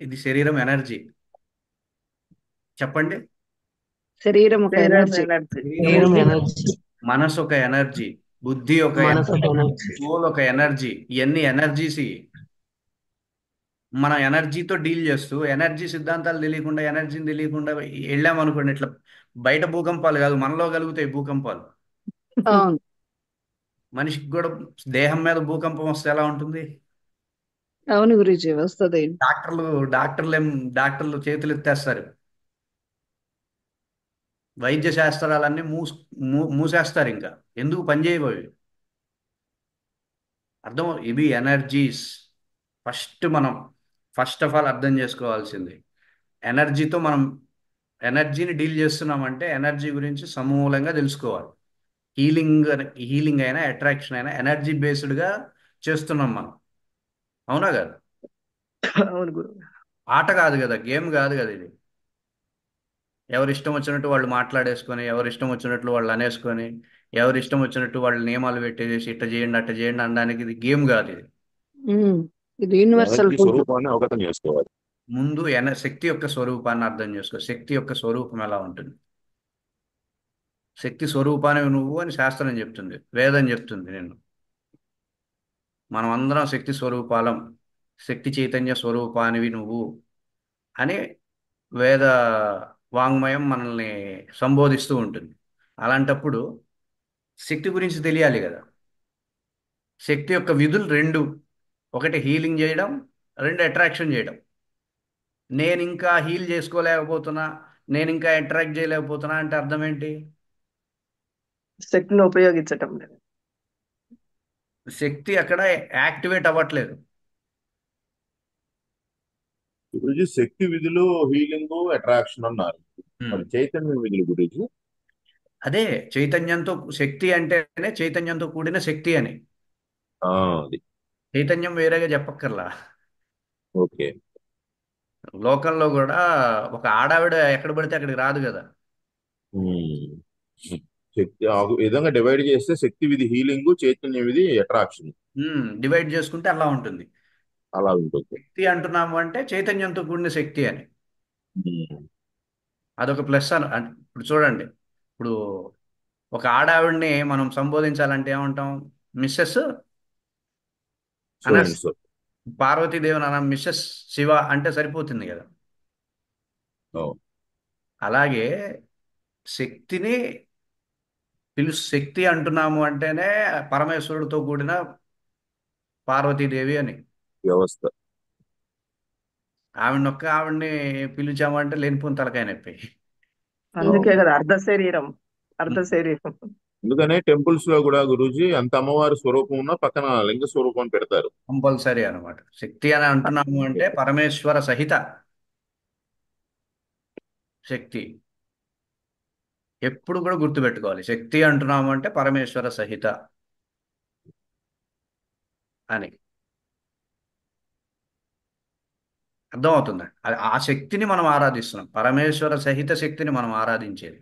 ఇది శరీరం ఎనర్జీ. చెప్పండి. శరీరం ఒక శరీరం ఎనర్జీ. ఎనర్జీ. శరీరం శరీరం ఒక ఎనర్జీ. ఎనర్జీ, మనసు ఒక ఎనర్జీ, బుద్ధి ఒక మనసు ఒక ఎనర్జీ, ఎనర్జీ. సోల్ ఒక ఎనర్జీ. ఇవన్నీ ఎనర్జీస్. మనం ఎనర్జీతో డీల్ చేస్తూ ఎనర్జీ సిద్ధాంతాలు తెలియకుండా ఎనర్జీని తెలియకుండా వెళ్ళామనుకోండి, ఇట్లా బయట భూకంపాలు కాదు, మనలో కలుగుతాయి భూకంపాలు. అవును. మనిషికి కూడా దేహం మీద భూకంపం వస్తే ఎలా ఉంటుంది? అవును గురూజీ, వస్తుంది. డాక్టర్లు డాక్టర్లు ఏం డాక్టర్లు చేతులు ఎత్తేస్తారు. వైద్య శాస్త్రాలన్నీ మూసేస్తారు ఇంకా. ఎందుకు పనిచేయవు అవి? అర్థం, ఇవి ఎనర్జీస్. మనం ఫస్ట్ ఆఫ్ ఆల్ అర్థం చేసుకోవాల్సింది, ఎనర్జీతో మనం ఎనర్జీని డీల్ చేస్తున్నామంటే ఎనర్జీ గురించి సమూలంగా తెలుసుకోవాలి. హీలింగ్, హీలింగ్ అయినా అట్రాక్షన్ అయినా ఎనర్జీ బేస్డ్గా చేస్తున్నాం మనం. అవునా కదా? అవును గురు. ఆట కాదు కదా, గేమ్ కాదు కదా ఇది. ఎవరి ఇష్టం వచ్చినట్టు వాళ్ళు మాట్లాడేసుకొని, ఎవరి ఇష్టం వచ్చినట్లు వాళ్ళు అనేసుకొని, ఎవరి ఇష్టం వచ్చినట్టు వాళ్ళు నియమాలు పెట్టేసి ఇట్ట చేయండి అట్ట చేయండి అనడానికి ఇది గేమ్ కాదు ఇది. ఉమ్. ఇది యూనివర్సల్ ఎనర్జీ రూల్. స్వరూపాన్ని అవగతం చేసుకోవాలి. ముందు శక్తి యొక్క స్వరూపాన్ని అర్థం చేసుకో. శక్తి యొక్క స్వరూపం ఎలా ఉంటుంది? శక్తి స్వరూపాన్ని నువ్వు అని శాస్త్రం చెప్తుంది, వేదం చెప్తుంది. నేను మనం అందరం శక్తి స్వరూపాలం, శక్తి చైతన్య స్వరూపానివి నువ్వు అని వేద వాంగ్మయం మనల్ని సంబోధిస్తూ ఉంటుంది. అలాంటప్పుడు శక్తి గురించి తెలియాలి కదా. శక్తి యొక్క విధులు రెండు: ఒకటి హీలింగ్ చేయడం, రెండు అట్రాక్షన్ చేయడం. నేను ఇంకా హీల్ చేసుకోలేకపోతున్నా, నేను ఇంకా అట్రాక్ట్ చేయలేకపోతున్నా అంటే అర్థం ఏంటి? శక్తిని ఉపయోగించటం లేదు. శక్తి అక్కడ యాక్టివేట్ అవ్వట్లేదు. గురుజీ శక్తి విధులు హీలింగ్ అట్రాక్షన్ అన్నారు. హ్మ్. మరి చైతన్య విధులు గురుజీ? అదే చైతన్యంతో, శక్తి అంటేనే చైతన్యంతో కూడిన శక్తి అని. అది చైతన్యం వేరేగా చెప్పక్కర్లా. ఓకే. లోకంలో కూడా ఒక ఆడావిడ ఎక్కడ పడితే అక్కడికి రాదు కదా. ఉమ్. శక్తి ఆ విధంగా డివైడ్ చేస్తే శక్తి విధి హీలింగ్, చైతన్య విధి అట్రాక్షన్. డివైడ్ చేసుకుంటే అలా ఉంటుంది. అలా ఉంటుంది. శక్తి అంటున్నాము అంటే చైతన్యంతో కూడిన శక్తి అని. ఉమ్. అదొక ప్లస్ ఇప్పుడు చూడండి, ఇప్పుడు ఒక ఆడావిడ్ని మనం సంబోధించాలంటే ఏమంటాం? మిస్సెస్ సో అనస్ అండ్ సో. పార్వతీదేవిని అన్న మిస్సెస్ శివ అంటే సరిపోతుంది కదా. అవును. అలాగే శక్తిని శక్తి అంటున్నాము అంటేనే పరమేశ్వరుడితో కూడిన పార్వతీదేవి అని. వ్యవస్థ. ఆవిడ్ని పిలిచామంటే లేనిపోని తలకాయ నొప్పి. అందుకే అవును. కదా అర్ధ శరీరం. అర్ధ శరీరం. అందుకనే టెంపుల్స్ లో కూడా గురూజీ అంత అమ్మవారి స్వరూపం ఉన్న పక్కన లింగ స్వరూపం పెడతారు. కంపల్సరీ అనమాట. శక్తి అని అంటున్నాము అంటే పరమేశ్వర సహిత శక్తి. ఎప్పుడు కూడా గుర్తుపెట్టుకోవాలి, శక్తి అంటున్నాము అంటే పరమేశ్వర సహిత అని. అర్థమవుతుందా? ఆ శక్తిని మనం ఆరాధిస్తున్నాం, పరమేశ్వర సహిత శక్తిని మనం ఆరాధించేది.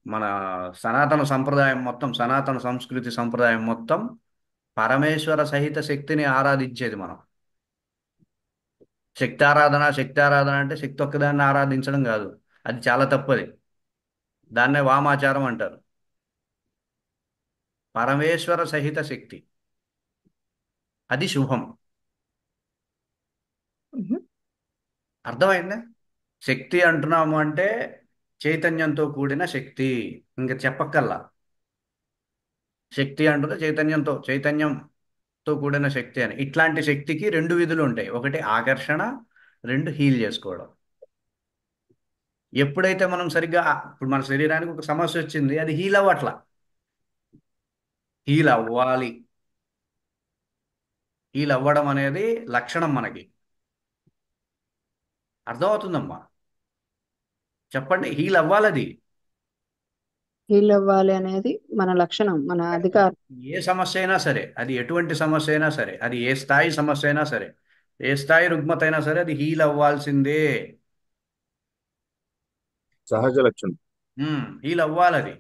మన సనాతన సంప్రదాయం మొత్తం, సనాతన సంస్కృతి సంప్రదాయం మొత్తం పరమేశ్వర సహిత శక్తిని ఆరాధించేది మనం. శక్తి ఆరాధన, శక్తి ఆరాధన అంటే శక్తి ఒక్కదాన్ని ఆరాధించడం కాదు, అది చాలా తప్పది. దాన్నే వామాచారం అంటారు. పరమేశ్వర సహిత శక్తి, అది శుభం. ఉహు. అర్థమైందా? శక్తి అంటున్నాము అంటే చైతన్యంతో కూడిన శక్తి. ఇంకా చెప్పక్కల్లా. శక్తి అంటుంది చైతన్యంతో కూడిన శక్తి అని. ఇట్లాంటి శక్తికి రెండు విధులు ఉంటాయి: ఒకటి ఆకర్షణ, రెండు హీల్ చేసుకోవడం. ఎప్పుడైతే మనం సరిగ్గా ఇప్పుడు మన శరీరానికి ఒక సమస్య వచ్చింది, అది హీల్ అవ్వట్లా. హీల్ అవ్వాలి. హీల్ అవ్వడం అనేది లక్షణం మనకి. అర్థమవుతుందమ్మా? చెప్పండి, హీల్ అవ్వాలి అది. హీల్ అవ్వాలి అనేది మన లక్షణం, మన అధికారం. ఏ సమస్య అయినా సరే, అది ఎటువంటి సమస్య అయినా సరే, అది ఏ స్థాయి సమస్య అయినా సరే, ఏ స్థాయి రుగ్మత అయినా సరే, అది హీల్ అవ్వాల్సిందే. సహజ లక్షణం. హీల్ అవ్వాలి అది.